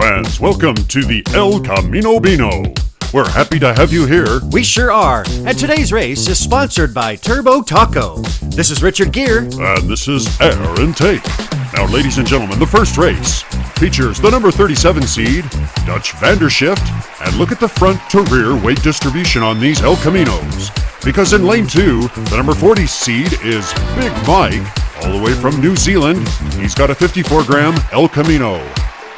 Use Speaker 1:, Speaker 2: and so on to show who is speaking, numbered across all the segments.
Speaker 1: fans, welcome to the El Camino Beano. We're happy to have you here.
Speaker 2: We sure are. And today's race is sponsored by Turbo Taco. This is Richard Gere.
Speaker 1: And this is Aaron Tate. Now, ladies and gentlemen, the first race features the number 37 seed, Dutch Vandershift, and look at the front to rear weight distribution on these El Caminos. Because in lane 2, the number 40 seed is Big Mike, all the way from New Zealand. He's got a 54-gram El Camino.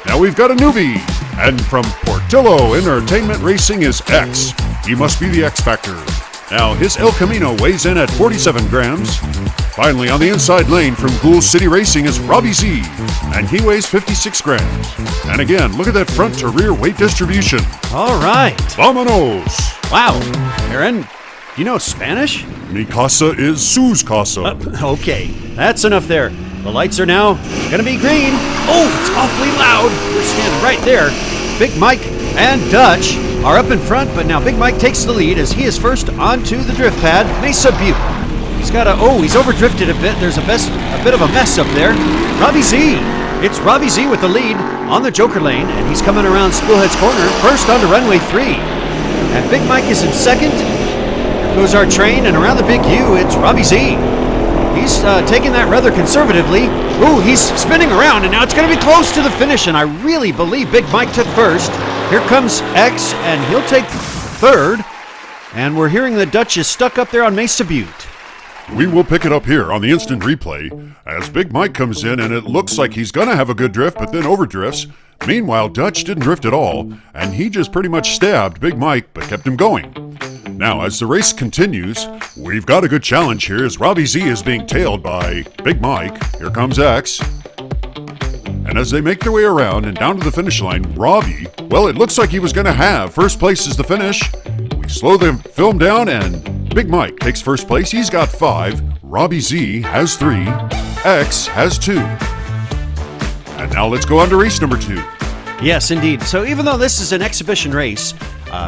Speaker 1: Now we've got a newbie, and from Portillo Entertainment Racing is X. He must be the X Factor. Now his El Camino weighs in at 47 grams. Finally, on the inside lane from Ghoul City Racing is Robbie Z, and he weighs 56 grams. And again, look at that front to rear weight distribution.
Speaker 2: All right.
Speaker 1: Vamonos.
Speaker 2: Wow. Aaron, you know Spanish?
Speaker 1: Mi casa is sus casa.
Speaker 2: Okay, that's enough there. The lights are now gonna be green. Oh, it's awfully loud. We're standing right there. Big Mike and Dutch are up in front, but now Big Mike takes the lead as he is first onto the drift pad, Mesa Butte. He's he's overdrifted a bit. There's a bit of a mess up there. Robbie Z. It's Robbie Z with the lead on the Joker lane, and he's coming around Spoolhead's corner, first onto runway 3. And Big Mike is in second. Here goes our train, and around the Big U, it's Robbie Z. He's taking that rather conservatively. Ooh, he's spinning around, and now it's going to be close to the finish, and I really believe Big Mike took first. Here comes X, and he'll take third. And we're hearing the Dutch is stuck up there on Mesa Butte.
Speaker 1: We will pick it up here on the instant replay as Big Mike comes in, and it looks like he's going to have a good drift, but then overdrifts. Meanwhile, Dutch didn't drift at all, and he just pretty much stabbed Big Mike, but kept him going. Now, as the race continues, we've got a good challenge here as Robbie Z is being tailed by Big Mike. Here comes X. And as they make their way around and down to the finish line, Robbie, well, it looks like he was going to have first place as the finish. We slow the film down, and Big Mike takes first place. He's got 5. Robbie Z has 3. X has 2. And now let's go on to race number 2.
Speaker 2: Yes, indeed. So even though this is an exhibition race,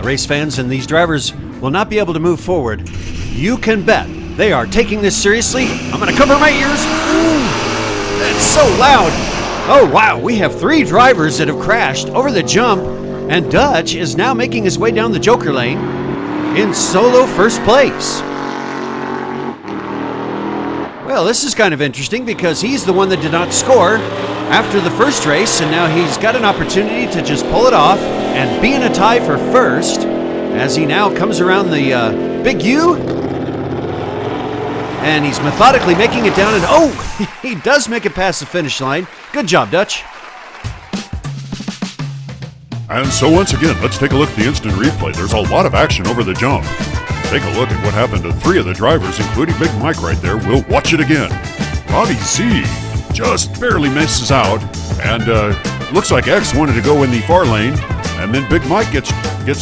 Speaker 2: race fans and these drivers will not be able to move forward, you can bet they are taking this seriously. I'm going to cover my ears. Ooh, that's so loud. Oh, wow. We have 3 drivers that have crashed over the jump, and Dutch is now making his way down the Joker lane in solo first place. Well, this is kind of interesting because he's the one that did not score after the first race, and now he's got an opportunity to just pull it off and be in a tie for first as he now comes around the Big U, and he's methodically making it down, and he does make it past the finish line. Good job, Dutch.
Speaker 1: And so once again, let's take a look at the instant replay. There's a lot of action over the jump. Take a look at what happened to 3 of the drivers, including Big Mike right there. We'll watch it again. Robbie Z just barely misses out, and looks like X wanted to go in the far lane, and then Big Mike gets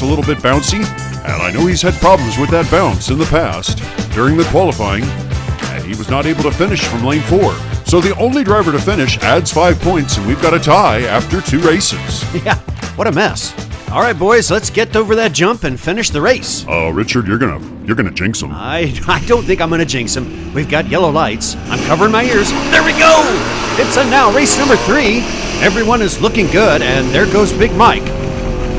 Speaker 1: a little bit bouncy, and I know he's had problems with that bounce in the past during the qualifying, and he was not able to finish from lane 4. So the only driver to finish adds 5 points, and we've got a tie after 2 races.
Speaker 2: Yeah, what a mess. All right, boys, let's get over that jump and finish the race.
Speaker 1: Richard, you're gonna jinx him.
Speaker 2: I don't think I'm gonna jinx him. We've got yellow lights. I'm covering my ears. There we go! It's now race number 3. Everyone is looking good, and there goes Big Mike.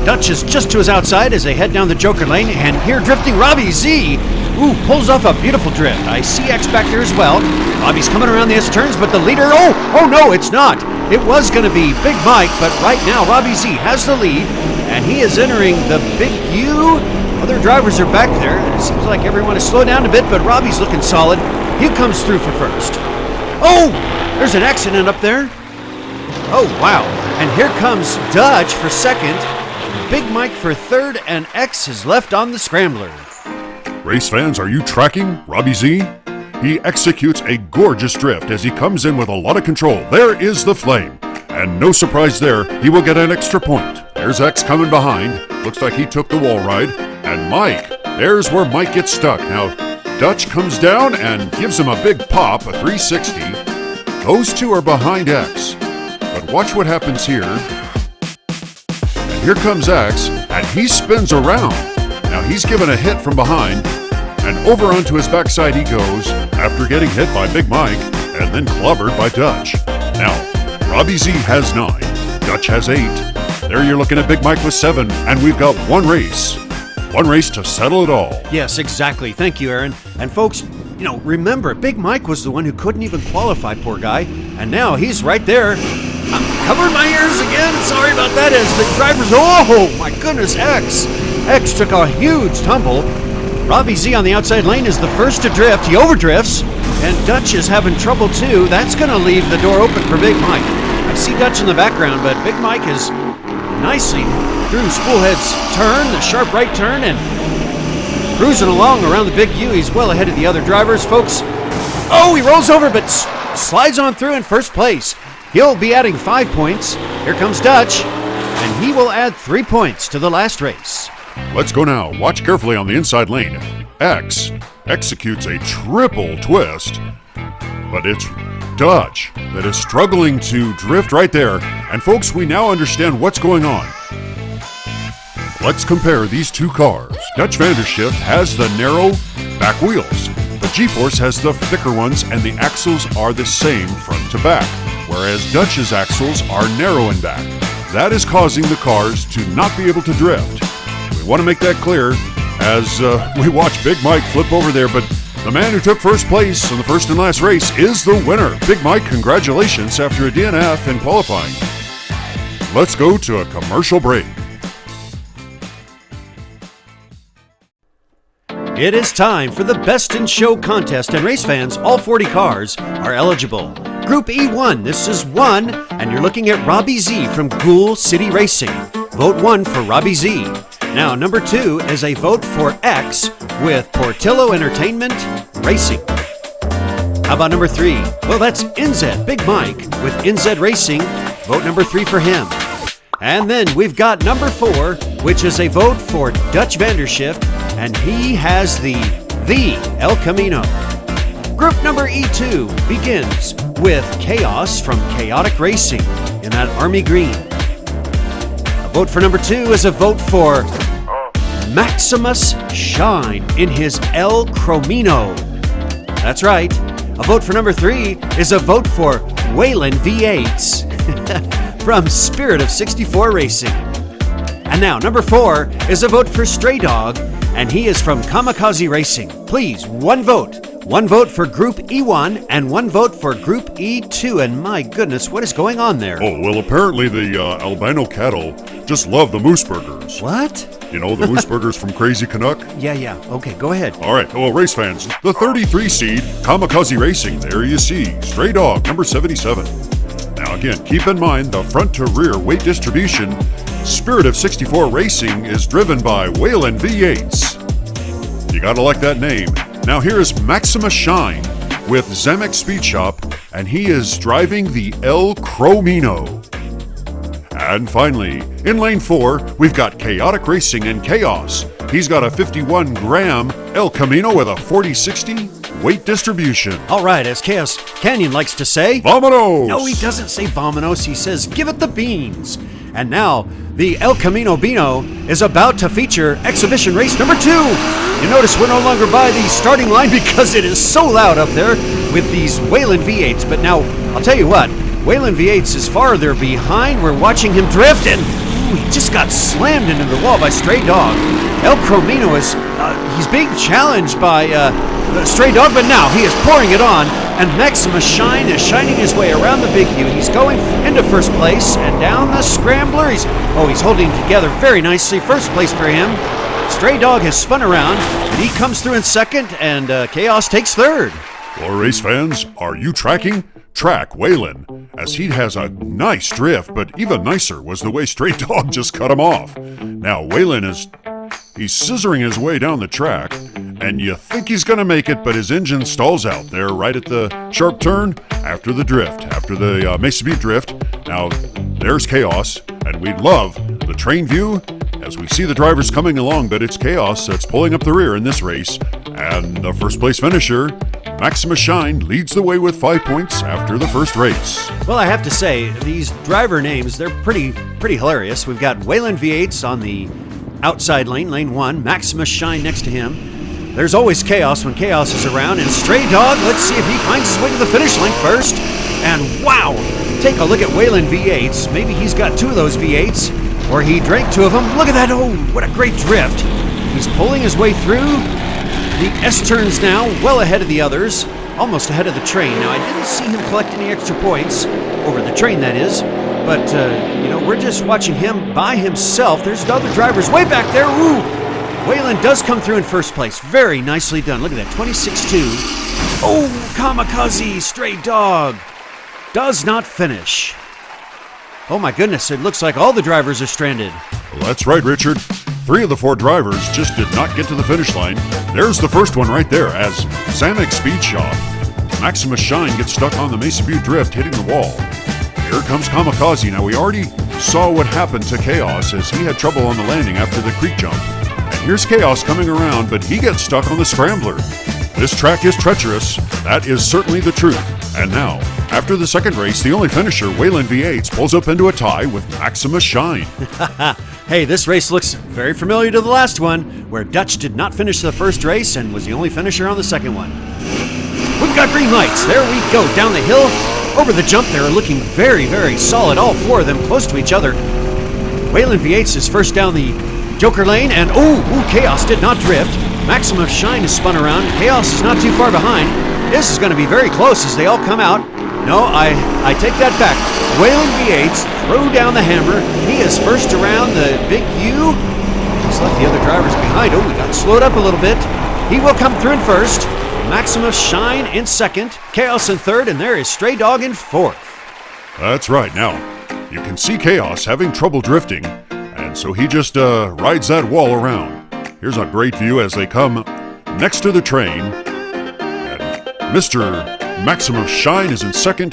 Speaker 2: Dutch is just to his outside as they head down the Joker lane, and here drifting Robbie Z. Ooh, pulls off a beautiful drift. I see X back there as well. Robbie's coming around the S-turns, but the leader, oh no, it's not. It was gonna be Big Mike, but right now Robbie Z has the lead, and he is entering the Big U. Other drivers are back there. It seems like everyone has slowed down a bit, but Robbie's looking solid. He comes through for first. Oh, there's an accident up there. Oh, wow. And here comes Dutch for second, Big Mike for third, and X is left on the scrambler.
Speaker 1: Race fans, are you tracking Robbie Z? He executes a gorgeous drift as he comes in with a lot of control. There is the flame. And no surprise there, he will get an extra point. There's X coming behind. Looks like he took the wall ride. And Mike, there's where Mike gets stuck. Now, Dutch comes down and gives him a big pop, a 360. Those 2 are behind X. But watch what happens here. And here comes X, and he spins around. Now he's given a hit from behind, and over onto his backside he goes after getting hit by Big Mike and then clobbered by Dutch. Now, Robbie Z has 9, Dutch has 8, There you're looking at Big Mike with 7, and we've got one race. One race to settle it all.
Speaker 2: Yes, exactly. Thank you, Aaron. And folks, remember, Big Mike was the one who couldn't even qualify, poor guy. And now he's right there. I'm covering my ears again. Sorry about that as the drivers, oh my goodness, X took a huge tumble. Robbie Z on the outside lane is the first to drift. He overdrifts. And Dutch is having trouble too. That's going to leave the door open for Big Mike. I see Dutch in the background, but Big Mike is nicely through Spoolhead's turn, the sharp right turn, and cruising along around the Big U. He's well ahead of the other drivers, folks. Oh, he rolls over, but slides on through in first place. He'll be adding 5 points. Here comes Dutch, and he will add 3 points to the last race.
Speaker 1: Let's go now. Watch carefully on the inside lane. X executes a triple twist, but it's Dutch that is struggling to drift right there. And folks, we now understand what's going on. Let's compare these two cars. Dutch Vandershift has the narrow back wheels, but G-Force has the thicker ones, and the axles are the same front to back, whereas Dutch's axles are narrow in back. That is causing the cars to not be able to drift. We want to make that clear as we watch Big Mike flip over there, but the man who took first place in the first and last race is the winner. Big Mike, congratulations after a DNF in qualifying. Let's go to a commercial break.
Speaker 2: It is time for the Best in Show contest, and race fans, all 40 cars are eligible. Group E1, this is 1, and you're looking at Robbie Z from Ghoul City Racing. Vote 1 for Robbie Z. Now, number 2 is a vote for X with Portillo Entertainment Racing. How about number 3? Well, that's NZ, Big Mike with NZ Racing. Vote number 3 for him. And then we've got number 4, which is a vote for Dutch Vandershift, and he has the El Camino. Group number E2 begins with Chaos from Chaotic Racing in that army green. A vote for number 2 is a vote for Maximus Shine in his El Cromino. That's right. A vote for number 3 is a vote for Waylon V8s from Spirit of 64 Racing. And now, number 4 is a vote for Stray Dog, and he is from Kamikaze Racing. Please, one vote. One vote for Group E1 and one vote for Group E2. And my goodness, what is going on there?
Speaker 1: Oh, well, apparently the albino cattle just love the moose burgers.
Speaker 2: What?
Speaker 1: You know, the moose burgers from Crazy Canuck?
Speaker 2: Yeah. Okay, go ahead.
Speaker 1: All right, well, race fans, the 33 seed Kamikaze Racing, there you see, Stray Dog, number 77. Now again, keep in mind the front to rear weight distribution. Spirit of 64 Racing is driven by Waylon V8s. You gotta like that name. Now here is Maximus Shine with Zemeck Speed Shop, and he is driving the El Cromino. And finally, in lane 4, we've got Chaotic Racing and Chaos. He's got a 51-gram El Camino with a 40/60 weight distribution.
Speaker 2: All right, as Chaos Canyon likes to say,
Speaker 1: Vamonos!
Speaker 2: No, he doesn't say Vamonos. He says, give it the beans. And now, the El Camino Beano is about to feature exhibition race number 2. You notice we're no longer by the starting line because it is so loud up there with these Waylon V8s. But now, I'll tell you what, Waylon V8s is farther behind. We're watching him drift, and he just got slammed into the wall by Stray Dog. El Cromino is, he's being challenged by Stray Dog, but now he is pouring it on, and Maximus Shine is shining his way around the Big U. He's going into first place, and down the scrambler. He's holding together very nicely. First place for him. Stray Dog has spun around, and he comes through in second, and Chaos takes third.
Speaker 1: Well, race fans, are you tracking? Track Waylon, as he has a nice drift, but even nicer was the way Stray Dog just cut him off. Now Waylon he's scissoring his way down the track, and you think he's gonna make it, but his engine stalls out there right at the sharp turn after the drift, after the Mesa Beat drift. Now there's Chaos, and we love the train view as we see the drivers coming along, but it's Chaos that's pulling up the rear in this race, and the first place finisher, Maximus Shine, leads the way with 5 points after the first race.
Speaker 2: Well, I have to say, these driver names, they're pretty hilarious. We've got Waylon V8s on the outside lane, lane 1, Maximus Shine next to him. There's always Chaos when Chaos is around, and Stray Dog, let's see if he finds his way to the finish line first. And wow, take a look at Waylon V8s. Maybe he's got 2 of those V8s. or he drank two of them. Look at that. Oh, what a great drift. He's pulling his way through the S-turns now, well ahead of the others, almost ahead of the train. Now, I didn't see him collect any extra points, over the train that is, but, we're just watching him by himself. There's the other drivers way back there. Ooh! Wayland does come through in first place. Very nicely done. Look at that, 26-2. Oh, Kamikaze, Stray Dog, does not finish. Oh my goodness, it looks like all the drivers are stranded.
Speaker 1: Well, that's right, Richard. 3 of the 4 drivers just did not get to the finish line. There's the first one right there as Zamek Speed Shop. Maximus Shine gets stuck on the Mesa Butte Drift, hitting the wall. Here comes Kamikaze. Now, we already saw what happened to Chaos as he had trouble on the landing after the creek jump. And here's Chaos coming around, but he gets stuck on the scrambler. This track is treacherous. That is certainly the truth. And now, after the second race, the only finisher, Wayland V8, pulls up into a tie with Maximus Shine.
Speaker 2: Hey, this race looks very familiar to the last one, where Dutch did not finish the first race and was the only finisher on the second one. We've got green lights. There we go, down the hill. Over the jump, they're looking very, very solid, all 4 of them close to each other. Wayland V8 is first down the Joker lane, and Chaos did not drift. Maximus Shine is spun around. Chaos is not too far behind. This is going to be very close as they all come out. No, I take that back. Wayland V8 throw down the hammer. He is first around the big U. Just left the other drivers behind. Oh, we got slowed up a little bit. He will come through in first. Maximus Shine in second. Chaos in third, and there is Stray Dog in fourth.
Speaker 1: That's right. Now, you can see Chaos having trouble drifting, and so he just rides that wall around. Here's a great view as they come next to the train. And Mr. Maximus Shine is in second.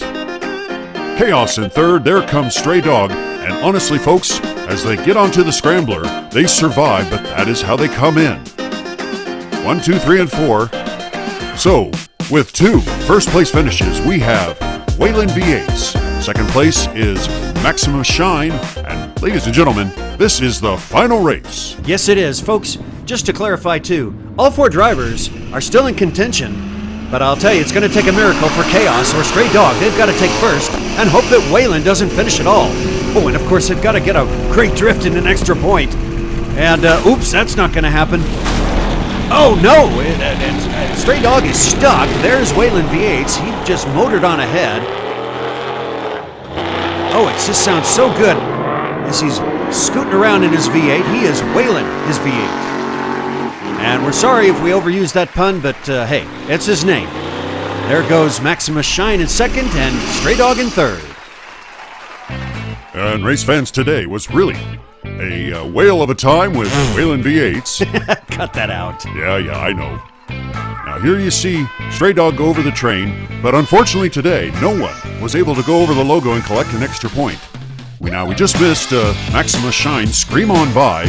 Speaker 1: Chaos in third. There comes Stray Dog. And honestly, folks, as they get onto the scrambler, they survive, but that is how they come in. 1, 2, 3, and 4. So, with 2 first-place finishes, we have Wayland V8. Second place is Maximus Shine. And ladies and gentlemen, this is the final race.
Speaker 2: Yes, it is. Folks, just to clarify, too, all 4 drivers are still in contention. But I'll tell you, it's going to take a miracle for Chaos or Stray Dog. They've got to take first and hope that Wayland doesn't finish at all. Oh, and of course, they've got to get a great drift and an extra point. And, oops, that's not going to happen. Oh, no! Stray Dog is stuck. There's Wayland V8. He just motored on ahead. Oh, it just sounds so good as he's scooting around in his V8. He is Wayland, his V8. And we're sorry if we overused that pun, but hey, it's his name. There goes Maximus Shine in second and Stray Dog in third.
Speaker 1: And race fans, today was really a whale of a time with Wayland V8.
Speaker 2: Cut that out.
Speaker 1: Yeah, I know. Now here you see Stray Dog go over the train, but unfortunately today, no one was able to go over the logo and collect an extra point. We just missed Maximus Shine scream on by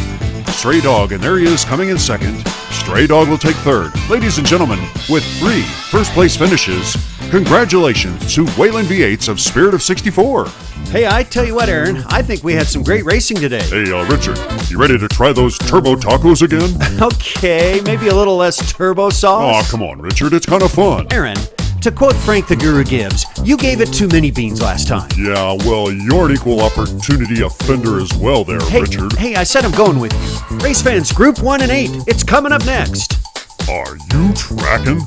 Speaker 1: Stray Dog, and there he is coming in second. Stray Dog will take third. Ladies and gentlemen, with 3 first-place finishes, congratulations to Wayland V8 of Spirit of 64.
Speaker 2: Hey, I tell you what, Aaron, I think we had some great racing today.
Speaker 1: Hey, Richard, you ready to try those turbo tacos again?
Speaker 2: Okay, maybe a little less turbo sauce.
Speaker 1: Aw, come on, Richard, it's kind of fun.
Speaker 2: Aaron, to quote Frank the Guru Gibbs, you gave it too many beans last time.
Speaker 1: Yeah, well, you're an equal opportunity offender as well there, Richard.
Speaker 2: Hey, I said I'm going with you. Race fans, Group 1 and 8, it's coming up next.
Speaker 1: Are you tracking?